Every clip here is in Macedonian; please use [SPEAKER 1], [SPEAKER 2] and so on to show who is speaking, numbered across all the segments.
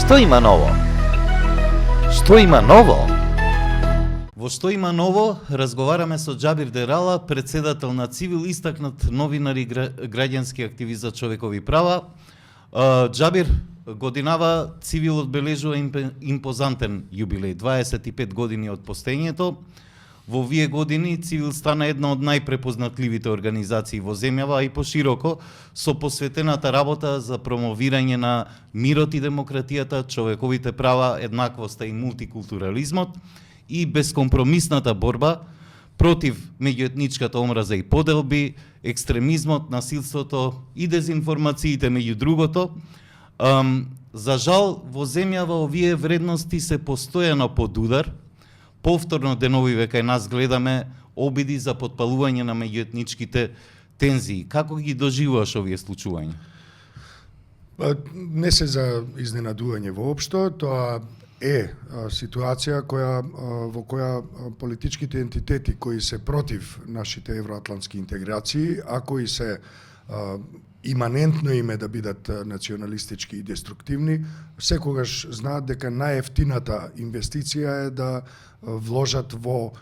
[SPEAKER 1] Што има ново? Што има ново?
[SPEAKER 2] Во Што има ново, разговараме со Џабир Дерала, председател на Цивил, истакнат новинар и граѓански активист за човекови права. Џабир, годинава Цивил одбележува импозантен јубилеј, 25 години од постоењето. Во овие години Цивил стана една од најпрепознатливите организации во земјава, а и пошироко, со посветената работа за промовирање на мирот и демократијата, човековите права, еднаквоста и мултикултурализмот и безкомпромисната борба против меѓуетничката омраза и поделби, екстремизмот, насилството и дезинформациите меѓу другото. За жал, во земјава овие вредности се постојано под удар. Повторно деновиве кај нас гледаме обиди за потпалување на меѓуетничките тензии. Како ги доживуваш овие случувања?
[SPEAKER 3] Не се за изненадување воопшто, тоа е ситуација во која политичките ентитети кои се против нашите евроатлантски интеграции, а кои се иманентно име да бидат националистички и деструктивни, секогаш знаат дека најефтината инвестиција е да вложат во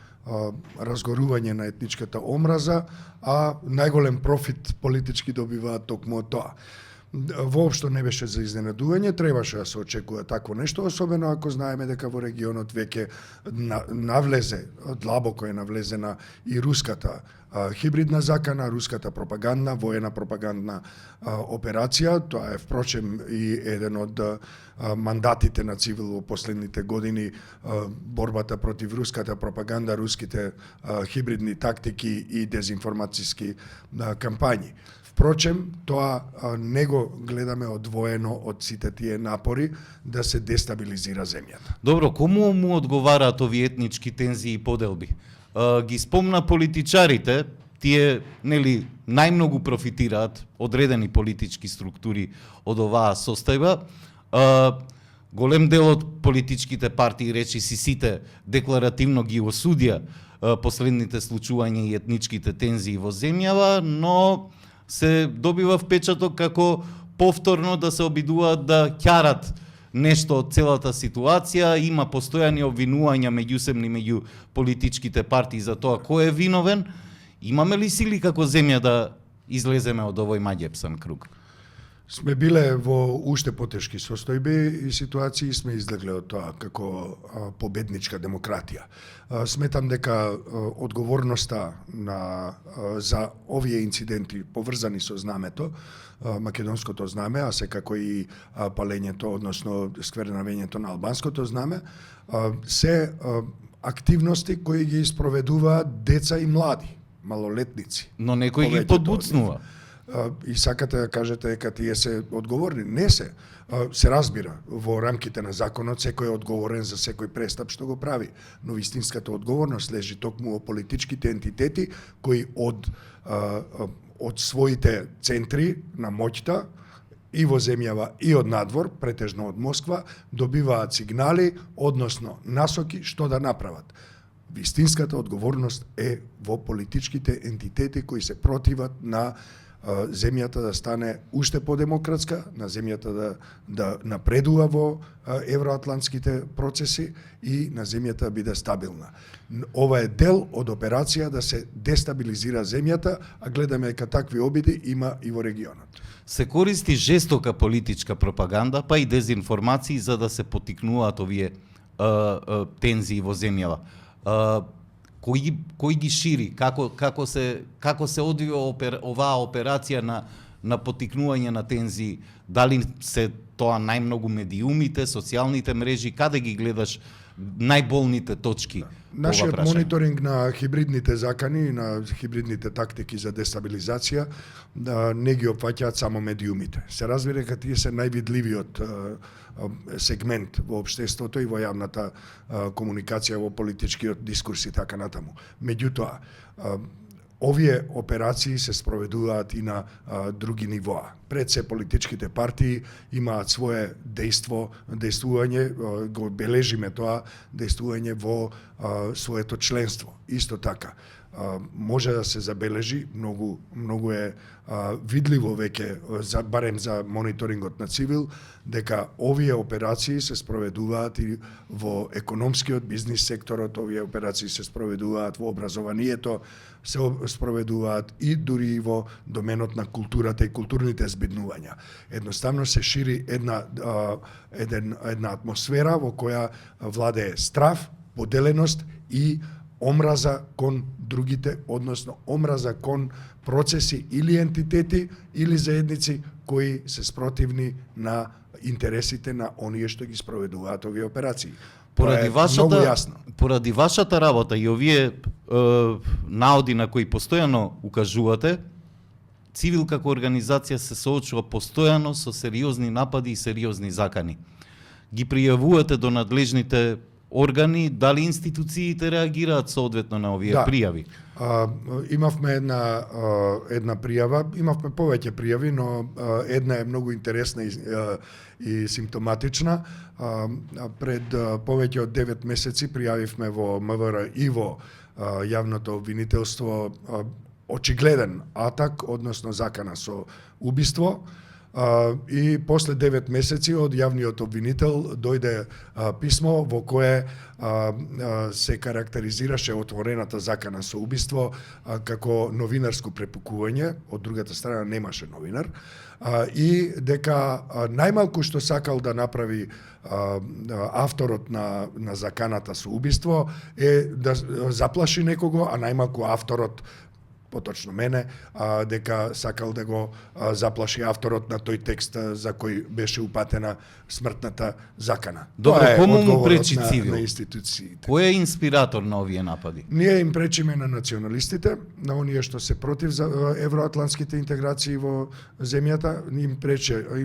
[SPEAKER 3] разгорување на етничката омраза, а најголем профит политички добиваат токму од тоа. Воопшто не беше за изненадување, требаше да се очекува такво нешто, особено ако знаеме дека во регионот веќе навлезе, длабоко е навлезена и руската хибридна закана, руската пропагандна, воена пропагандна операција. Тоа е впрочем и еден од мандатите на Цивил во последните години, борбата против руската пропаганда, руските хибридни тактики и дезинформацијски кампањи. Впрочем, тоа не го гледаме одвоено од сите тие напори да се дестабилизира земјата.
[SPEAKER 2] Добро, кому му одговараат овие етнички тензии и поделби? Ги спомна политичарите, тие нели најмногу профитираат одредени политички структури од оваа состојба. Голем дел од политичките партии, речиси сите, декларативно ги осудија последните случувања и етничките тензии во земјава, но се добива впечаток како повторно да се обидуваат да ќарат нешто од целата ситуација, има постојани обвинувања меѓусебни меѓу политичките партии за тоа кој е виновен. Имаме ли сили како земја да излеземе од овој маѓепсан круг?
[SPEAKER 3] Сме биле во уште потешки состојби и ситуации, сме излегле од тоа како победничка демократија. Сметам дека одговорноста за овие инциденти поврзани со знамето, македонското знаме, а секако и палењето, односно сквернавењето на албанското знаме, се активности кои ги спроведуваат деца и млади, малолетници.
[SPEAKER 2] Но некој ги подбуцнува.
[SPEAKER 3] И сакате да кажете дека тие се одговорни. Не се. Се разбира, во рамките на законот секој е одговорен за секој престап што го прави, но вистинската одговорност лежи токму во политичките ентитети кои од своите центри на моќта и во земјава и од надвор, претежно од Москва, добиваат сигнали, односно насоки што да направат. Вистинската одговорност е во политичките ентитети кои се противат на земјата да стане уште подемократска, на земјата да напредува во евроатлантските процеси и на земјата да биде стабилна. Ова е дел од операција да се дестабилизира земјата, а гледаме дека такви обиди има и во регионот.
[SPEAKER 2] Се користи жестока политичка пропаганда, па и дезинформации за да се поттикнуваат овие тензии во земјава. Кој ги шири, како се одвива оваа операција на поттикнување на тензии? Дали се тоа најмногу медиумите, социјалните мрежи, каде ги гледаш најболните точки?
[SPEAKER 3] Нашиот мониторинг на хибридните закани и на хибридните тактики за дестабилизација не ги опфаќаат само медиумите. Се разбира дека тие се највидливиот сегмент во општеството и во јавната комуникација, во политичкиот дискурс и така натаму. Меѓутоа, овие операции се спроведуваат и на други нивоа. Пред се политичките партии имаат свое дејствување, го бележиме тоа дејствување во своето членство. Исто така, може да се забележи, многу е видливо веќе, барем за мониторингот на Цивил, дека овие операции се спроведуваат и во економскиот бизнис секторот, овие операции се спроведуваат во образованието, се спроведуваат и дури и во доменот на културата и културните збиднувања. Едноставно се шири една атмосфера во која владее страв, поделеност и омраза кон другите, односно омраза кон процеси или ентитети или заедници кои се спротивни на интересите на оние што ги спроведуваат овие операции.
[SPEAKER 2] Поради
[SPEAKER 3] многу јасно.
[SPEAKER 2] Поради вашата работа и овие наоди на кои постојано укажувате, Цивил како организација се соочува постојано со сериозни напади и сериозни закани. Ги пријавувате до надлежните органи, дали институциите реагираат соодветно на овие пријави?
[SPEAKER 3] Имавме една пријава, имавме повеќе пријави, но една е многу интересна и симптоматична. Пред повеќе од 9 месеци пријавивме во МВР и во јавното обвинителство очигледен атак, односно закана со убиство. И после 9 месеци од јавниот обвинител дојде писмо во кое се карактеризираше отворената закана со убиство како новинарско препукување, од другата страна немаше новинар, и дека најмалку што сакал да направи авторот на заканата со убиство е да заплаши некого, а најмалку авторот, поточно мене, дека сакал да го заплаши авторот на тој текст за кој беше упатена смртната закана.
[SPEAKER 2] Добро, кому му пречи
[SPEAKER 3] на
[SPEAKER 2] Цивил?
[SPEAKER 3] институциите.
[SPEAKER 2] Кој е инспиратор на овие напади?
[SPEAKER 3] Ние им пречиме на националистите, на оние што се против за евроатлантските интеграции во земјата, им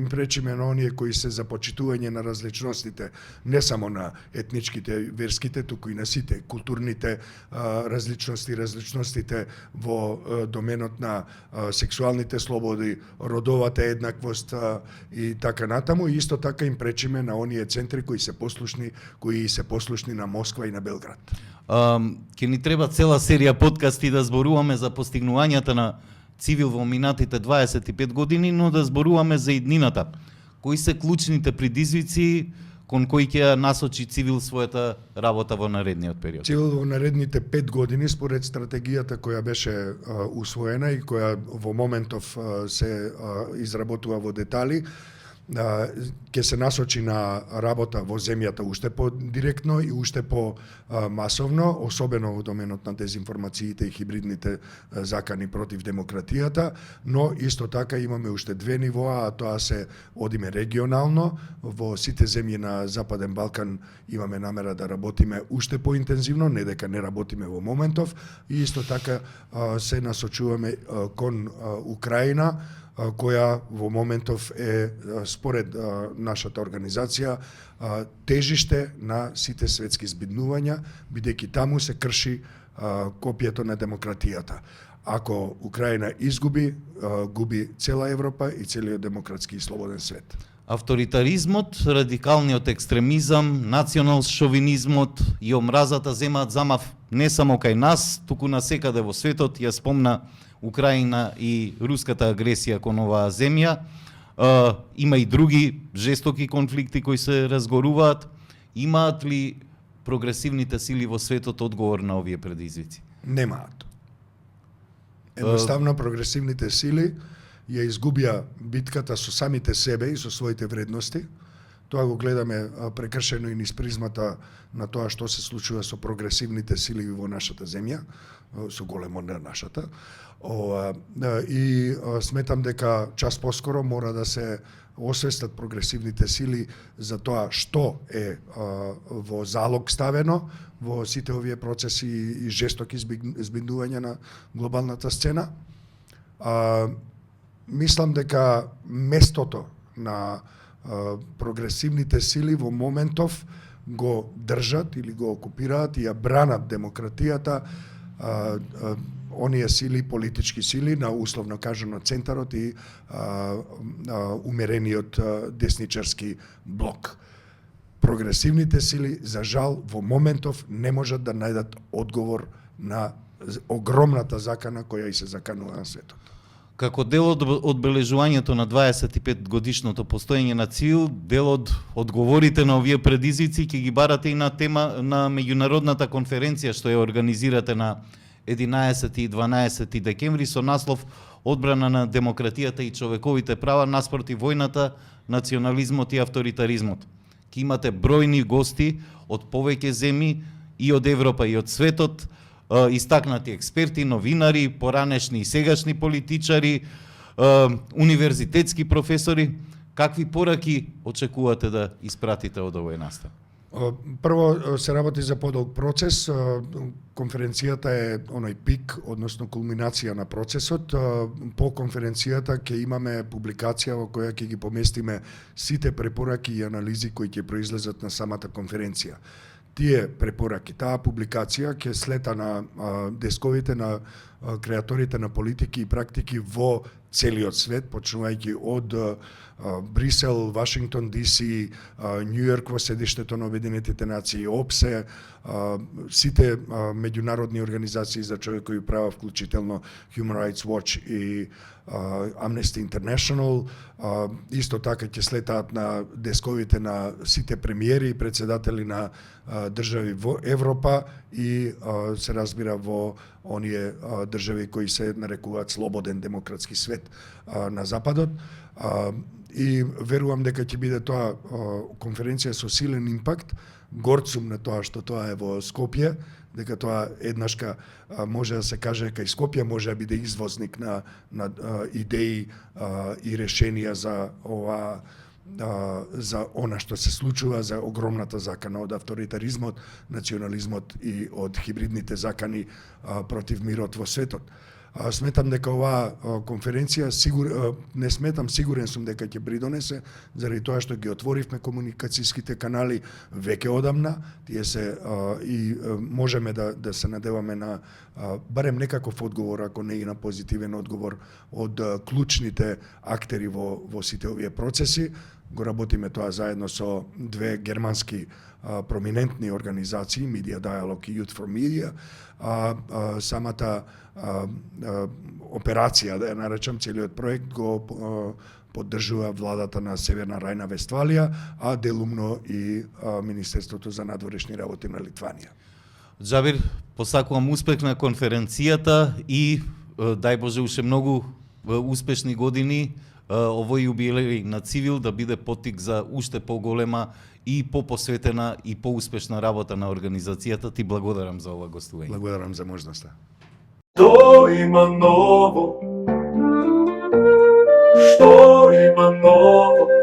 [SPEAKER 3] пречиме на оние кои се за почитување на различностите, не само на етничките, верските, туку и на сите културните различностите во доменот на сексуалните слободи, родовата еднаквост и така натаму, и исто така им пречиме на оние центри кои се послушни на Москва и на Белград.
[SPEAKER 2] Ќе ни треба цела серија подкасти да зборуваме за постигнувањата на Цивил во минатите 25 години, но да зборуваме за иднината. Кои се клучните предизвици кон кои ќе насочи Цивил својата работа во наредниот период?
[SPEAKER 3] Цивил во наредните 5 години, според стратегијата која беше усвоена и која во моментов се изработува во детали, ќе се насочи на работа во земјата уште по-директно и уште по-масовно, особено во доменот на дезинформациите и хибридните закани против демократијата, но исто така имаме уште две нивоа, а тоа се одиме регионално. Во сите земји на Западен Балкан имаме намера да работиме уште поинтензивно, не дека не работиме во моментов, и исто така се насочуваме кон Украина, која во моментов е, според нашата организација, тежиште на сите светски збиднувања, бидејќи таму се крши копието на демократијата. Ако Украина изгуби, губи цела Европа и целиот демократски и слободен свет.
[SPEAKER 2] Авторитаризмот, радикалниот екстремизам, национал-шовинизмот и омразата земаат замав не само кај нас, туку насекаде во светот. Ја спомна Украина и руската агресија кон оваа земја. Има и други жестоки конфликти кои се разгоруваат. Имаат ли прогресивните сили во светот одговор на овие предизвици?
[SPEAKER 3] Немаат. Едноставно прогресивните сили ја изгубија битката со самите себе и со своите вредности. Тоа го гледаме прекршено и низ призмата на тоа што се случува со прогресивните сили во нашата земја, со големо на нашата. И сметам дека час поскоро мора да се освестат прогресивните сили за тоа што е во залог ставено во сите овие процеси и жестоки збиднувања на глобалната сцена. Мислам дека местото на прогресивните сили во моментов го држат или го окупираат и ја бранат демократијата оние сили, политички сили на условно кажано центарот и умерениот десничарски блок. Прогресивните сили, за жал, во моментов не можат да најдат одговор на огромната закана која и се заканува на светот.
[SPEAKER 2] Како дел од одбележувањето на 25 годишното постоење на ЦИВИЛ, дел од одговорите на овие предизвици ќе ги барате и на тема на меѓународната конференција што ја организирате на 11 и 12 декември со наслов Одбрана на демократијата и човековите права наспроти војната, национализмот и авторитаризмот. Ке имате бројни гости од повеќе земји и од Европа и од светот, истакнати експерти, новинари, поранешни и сегашни политичари, универзитетски професори. Какви пораки очекувате да испратите од овој настан?
[SPEAKER 3] Прво се работи за подолг процес. Конференцијата е оној пик, односно кулминација на процесот. По конференцијата ќе имаме публикација во која ќе ги поместиме сите препораки и анализи кои ќе произлезат на самата конференција. Тие препораки, таа публикација ќе слета на десковите на креаторите на политики и практики во целиот свет, почнувајќи од Брисел, Вашингтон, ДС, Њу Јорк во седиштето на Обединетите нации, ОПСЕ, сите меѓународни организации за човекови права, вклучително Human Rights Watch и Amnesty International, исто така ќе слетаат на десковите на сите премиери и председатели на држави во Европа и се разбира во оние држави кои се нарекуваат слободен демократски свет на Западот. И верувам дека ќе биде тоа конференција со силен импакт. Горд сум на тоа што тоа е во Скопје, дека тоа еднашка може да се каже дека и Скопје може да биде извозник на идеи и решенија за ова, за она што се случува, за огромната закана од авторитаризмот, национализмот и од хибридните закани против мирот во светот. Сметам дека оваа конференција, сигурен сум дека ќе придонесе, заради тоа што ги отворивме комуникацијските канали веќе одамна, тие се и можеме да се надеваме на барем некаков одговор, ако не и на позитивен одговор од клучните актери во сите овие процеси. Го работиме тоа заедно со две германски проминентни организации, Media Dialogue и Youth for Media. Самата операција, да ја наречам, целиот проект го поддржува владата на Северна Рајна Вестфалија, а делумно и Министерството за надворешни работи на Литванија.
[SPEAKER 2] Џабир, посакувам успех на конференцијата и дај Боже уште многу успешни години. Овој јубилеј на ЦИВИЛ да биде поттик за уште поголема и попосветена и поуспешна работа на организацијата. Ти благодарам за ова гостување.
[SPEAKER 3] Благодарам за можноста.
[SPEAKER 4] Што има ново? Што има ново?